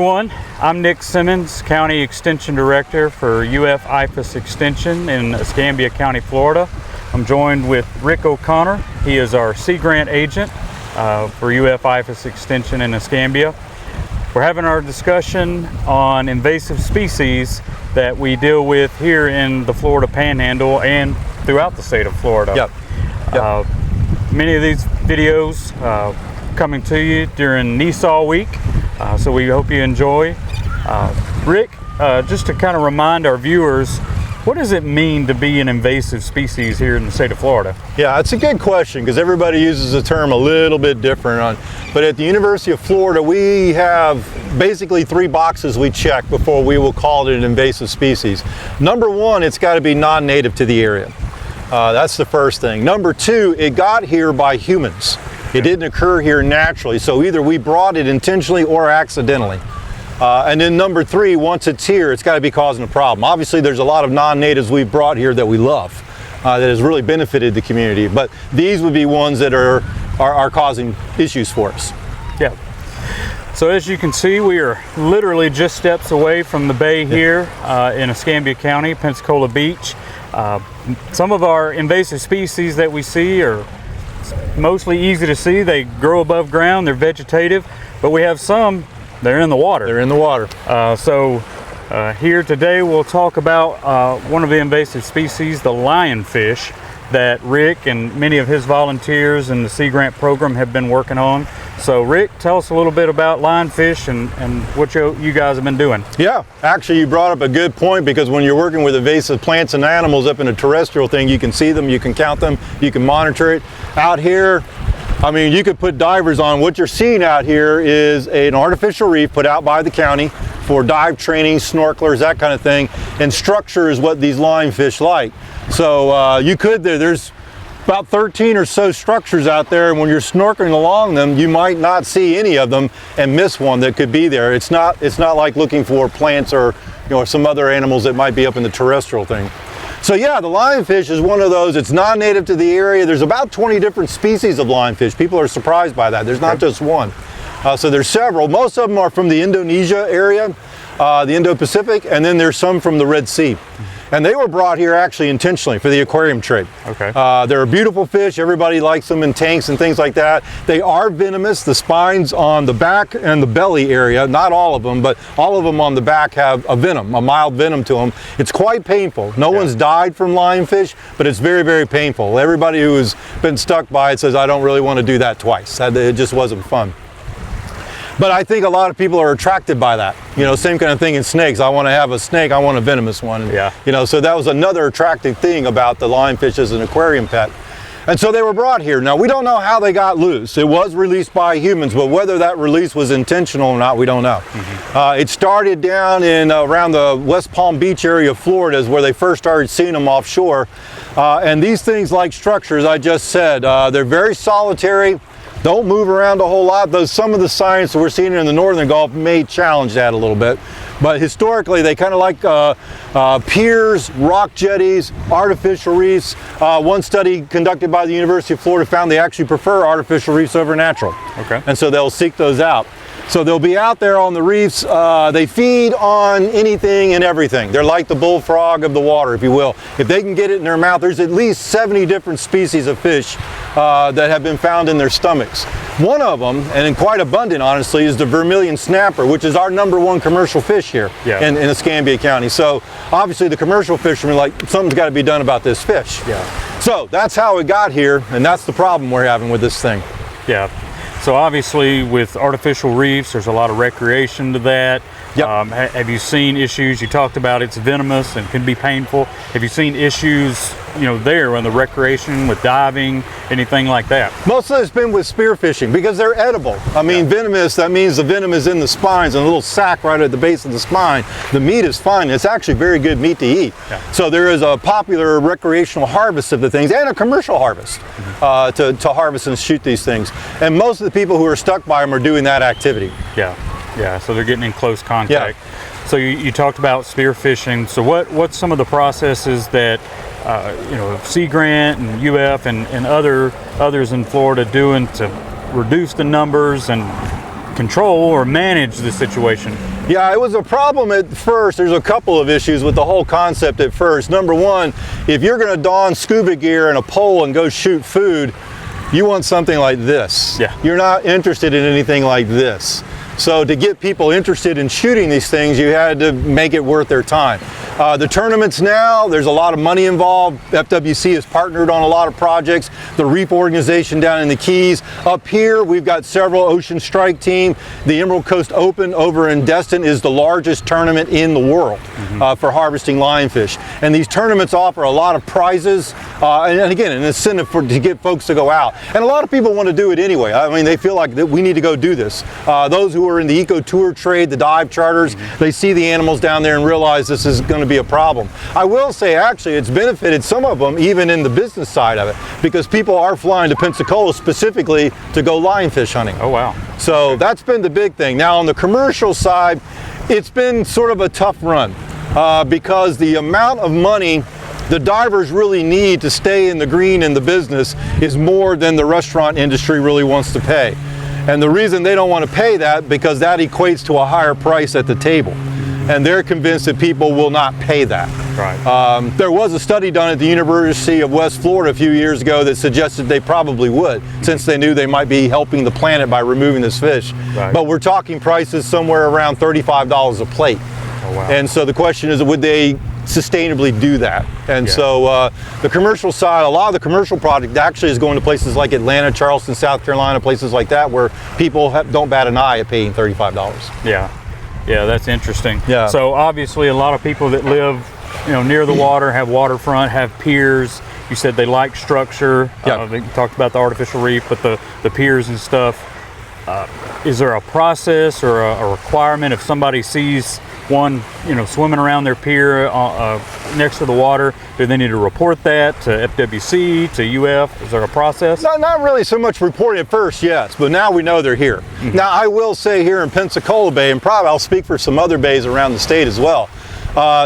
everyone, I'm Nick Simmons, County Extension Director for UF-IFAS Extension in Escambia County, Florida. I'm joined with Rick O'Connor. He is our Sea Grant agent for UF-IFAS Extension in Escambia. We're having our discussion on invasive species that we deal with here in the Florida Panhandle and throughout the state of Florida. Yep. Many of these videos coming to you during NISAW week, so we hope you enjoy. Rick, just to kind of remind our viewers, what does it mean to be an invasive species here in the state of Florida? Yeah, it's a good question because everybody uses the term a little bit different. But at the University of Florida, we have basically 3 boxes we check before we will call it an invasive species. Number 1, it's got to be non-native to the area. That's the first thing. Number 2, it got here by humans. It didn't occur here naturally, so either we brought it intentionally or accidentally. And then number 3, once it's here, it's got to be causing a problem. Obviously, there's a lot of non-natives we've brought here that we love, that has really benefited the community. But these would be ones that are causing issues for us. Yeah. So as you can see, we are literally just steps away from the bay here in Escambia County, Pensacola Beach. Some of our invasive species that we see are mostly easy to see. They grow above ground, they're vegetative, but we have some, they're in the water. They're in the water. Here today we'll talk about one of the invasive species, the lionfish, that Rick and many of his volunteers in the Sea Grant program have been working on. So Rick, tell us a little bit about lionfish and what you guys have been doing. Yeah, actually you brought up a good point, because when you're working with invasive plants and animals up in a terrestrial thing, you can see them, you can count them, you can monitor it. Out here, I mean, you could put divers on. What you're seeing out here is an artificial reef put out by the county for dive training, snorkelers, that kind of thing. And structure is what these lionfish like. So there's about 13 or so structures out there, and when you're snorkeling along them, you might not see any of them and miss one that could be there. It's not like looking for plants or some other animals that might be up in the terrestrial thing. So yeah, the lionfish is one of those. It's non-native to the area. There's about 20 different species of lionfish. People are surprised by that. There's not just one. So there's several. Most of them are from the Indonesia area, the Indo-Pacific, and then there's some from the Red Sea. And they were brought here actually intentionally for the aquarium trade. Okay. They're a beautiful fish. Everybody likes them in tanks and things like that. They are venomous. The spines on the back and the belly area, not all of them, but all of them on the back have a venom, a mild venom to them. It's quite painful. No one's died from lionfish, but it's very, very painful. Everybody who has been stuck by it says, I don't really want to do that twice. It just wasn't fun. But I think a lot of people are attracted by that. Same kind of thing in snakes. I want to have a snake, I want a venomous one. Yeah. So that was another attractive thing about the lionfish as an aquarium pet. And so they were brought here. Now, we don't know how they got loose. It was released by humans, but whether that release was intentional or not, we don't know. It started down in around the West Palm Beach area of Florida is where they first started seeing them offshore. And these things, like structures, I just said, they're very solitary. Don't move around a whole lot, though some of the science that we're seeing in the northern Gulf may challenge that a little bit. But historically, they kind of like piers, rock jetties, artificial reefs. One study conducted by the University of Florida found they actually prefer artificial reefs over natural. Okay. And so they'll seek those out. So they'll be out there on the reefs. They feed on anything and everything. They're like the bullfrog of the water, if you will. If they can get it in their mouth, there's at least 70 different species of fish that have been found in their stomachs. One of them, and quite abundant honestly, is the vermilion snapper, which is our #1 commercial fish here in Escambia County. So obviously the commercial fishermen are like, something's got to be done about this fish. Yeah. So that's how it got here, and that's the problem we're having with this thing. Yeah. So obviously with artificial reefs, there's a lot of recreation to that. Yep. Have you seen issues? You talked about it's venomous and can be painful. Have you seen issues, there on the recreation with diving, anything like that? Most of it's been with spearfishing because they're edible. I mean, venomous, that means the venom is in the spines and a little sac right at the base of the spine. The meat is fine. It's actually very good meat to eat. Yeah. So there is a popular recreational harvest of the things and a commercial harvest to harvest and shoot these things. And most of the people who are stuck by them are doing that activity. Yeah, so they're getting in close contact. Yeah. So you talked about spearfishing. So what's some of the processes that Sea Grant and UF and others in Florida doing to reduce the numbers and control or manage the situation? Yeah, it was a problem at first. There's a couple of issues with the whole concept at first. Number one, if you're going to don scuba gear and a pole and go shoot food, you want something like this. Yeah. You're not interested in anything like this. So to get people interested in shooting these things, you had to make it worth their time. The tournaments now, there's a lot of money involved. FWC has partnered on a lot of projects. The Reef organization down in the Keys. Up here, we've got several Ocean Strike team. The Emerald Coast Open over in Destin is the largest tournament in the world for harvesting lionfish. And these tournaments offer a lot of prizes and again, an incentive to get folks to go out. And a lot of people want to do it anyway. I mean, they feel like that we need to go do this. Those who are in the eco tour trade, the dive charters, they see the animals down there and realize this is going to be a problem. I will say, actually, it's benefited some of them even in the business side of it, because people are flying to Pensacola specifically to go lionfish hunting. Oh, wow. So that's been the big thing. Now on the commercial side, it's been sort of a tough run because the amount of money the divers really need to stay in the green in the business is more than the restaurant industry really wants to pay. And the reason they don't want to pay that, because that equates to a higher price at the table. And they're convinced that people will not pay that. Right. There was a study done at the University of West Florida a few years ago that suggested they probably would, since they knew they might be helping the planet by removing this fish. Right. But we're talking prices somewhere around $35 a plate. Oh, wow. And so the question is, would they sustainably do that? And so the commercial side, a lot of the commercial product actually is going to places like Atlanta, Charleston, South Carolina, places like that, where people don't bat an eye at paying $35. Yeah. Yeah, that's interesting. Yeah. So obviously a lot of people that live, you know, near the water, have waterfront, have piers. You said they like structure. Yeah. They talked about the artificial reef, but the piers and stuff. Is there a process or a requirement if somebody sees one, you know, swimming around their pier next to the water? Do they need to report that to FWC, to UF? Is there a process? Not really so much reporting at first, yes, but now we know they're here. Now I will say here in Pensacola Bay, and probably I'll speak for some other bays around the state as well,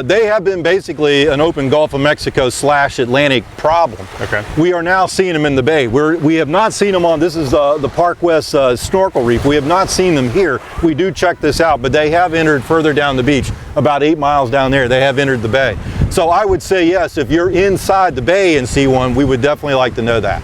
they have been basically an open Gulf of Mexico / Atlantic problem. Okay. We are now seeing them in the bay. We have not seen them on, this is the Park West snorkel reef. We have not seen them here. We do check this out, but they have entered further down the beach, about 8 miles down there. They have entered the bay. So I would say yes, if you're inside the bay and see one, we would definitely like to know that.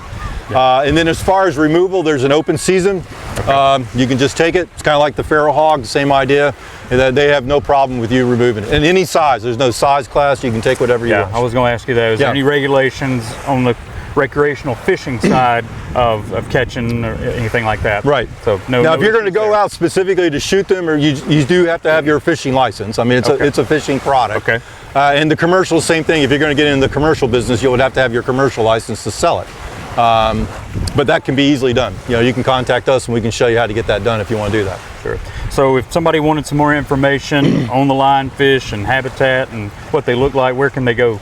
And then as far as removal, there's an open season. You can just take it. It's kind of like the feral hog, same idea. They have no problem with you removing it. And any size, there's no size class. You can take whatever you want. I was going to ask you that. Is there any regulations on the recreational fishing side of catching or anything like that? Right. So no. Now, no if you're going to go there. out specifically to shoot them, or you do have to have your fishing license. I mean, it's a fishing product. Okay. And the commercial, same thing. If you're going to get into the commercial business, you would have to have your commercial license to sell it. But that can be easily done. You know, you can contact us and we can show you how to get that done if you want to do that. Sure. So if somebody wanted some more information on the lionfish and habitat and what they look like, where can they go?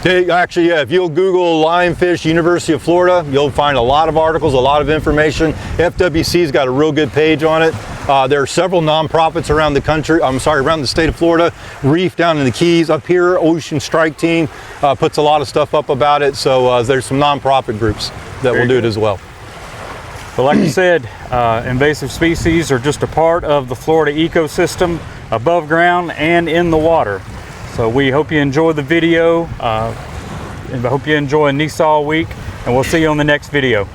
Actually, yeah, if you'll Google Lionfish, University of Florida, you'll find a lot of articles, a lot of information. FWC's got a real good page on it. There are several nonprofits around the country, around the state of Florida. Reef down in the Keys, up here, Ocean Strike Team puts a lot of stuff up about it. So there's some nonprofit groups that will do it as well. But like you said, invasive species are just a part of the Florida ecosystem, above ground and in the water. So we hope you enjoy the video, and I hope you enjoy NISAW week, and we'll see you on the next video.